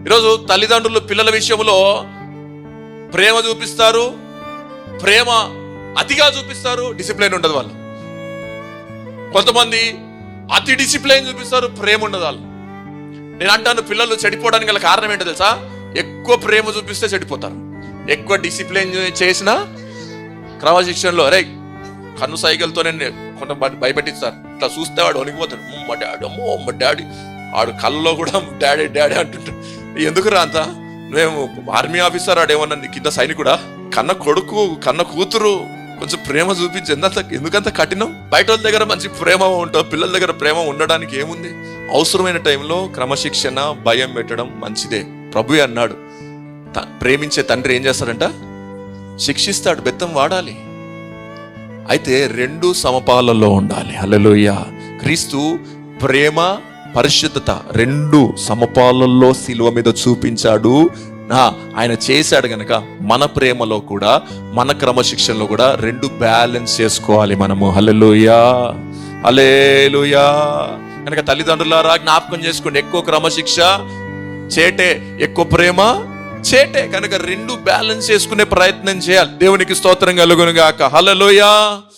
ఈరోజు తల్లిదండ్రులు పిల్లల విషయంలో ప్రేమ చూపిస్తారు, ప్రేమ అతిగా చూపిస్తారు, డిసిప్లైన్ ఉండదు వాళ్ళు. కొంతమంది అతి డిసిప్లైన్ చూపిస్తారు, ప్రేమ ఉండదు వాళ్ళు. నేను అంటాను, పిల్లలు చెడిపోవడానికి గల కారణం ఏంటో తెలుసా? ఎక్కువ ప్రేమ చూపిస్తే చెడిపోతారు. ఎక్కువ డిసిప్లైన్ చేసిన క్రమశిక్షణలో అరే కన్ను సైకిల్తోనే కొంత భయపెట్టిస్తారు. ఇట్లా చూస్తే వాడు వణికిపోతాడు. మా డాడీ, అమ్మో మా డాడీ. ఆడు కళ్ళలో కూడా డాడీ డాడీ అంటుంటాడు. ఎందుకు రా అంత? మేము ఆర్మీ ఆఫీసర్, ఆడేమన్నా కింద సైనికుడా? కన్న కొడుకు కన్న కూతురు కొంచెం ప్రేమ చూపించి ఎందుకంత కఠినం? బయట వాళ్ళ దగ్గర మంచి ప్రేమ ఉంటావు, పిల్లల దగ్గర ప్రేమ ఉండడానికి ఏముంది? అవసరమైన టైంలో క్రమశిక్షణ, భయం పెట్టడం మంచిదే. ప్రభువే అన్నాడు, ప్రేమించే తండ్రి ఏం చేస్తాడంట? శిక్షిస్తాడు, బెత్తం వాడాలి. అయితే రెండు సమపాలలో ఉండాలి. హల్లెలూయా. క్రీస్తు ప్రేమ, పరిశుద్ధత రెండు సమపాలల్లో శిలువ మీద చూపించాడు. ఆయన చేశాడు గనక మన ప్రేమలో కూడా, మన క్రమశిక్షణలో కూడా రెండు బ్యాలెన్స్ చేసుకోవాలి మనము. హల్లెలూయా, హల్లెలూయా. కనుక తల్లిదండ్రులారా జ్ఞాపకం చేసుకోండి, ఎక్కువ క్రమశిక్ష చేటే, ఎక్కువ ప్రేమ చేటే. కనుక రెండు బ్యాలెన్స్ చేసుకునే ప్రయత్నం చేయాలి. దేవునికి స్తోత్రం కలుగును గాక. హల్లెలూయా.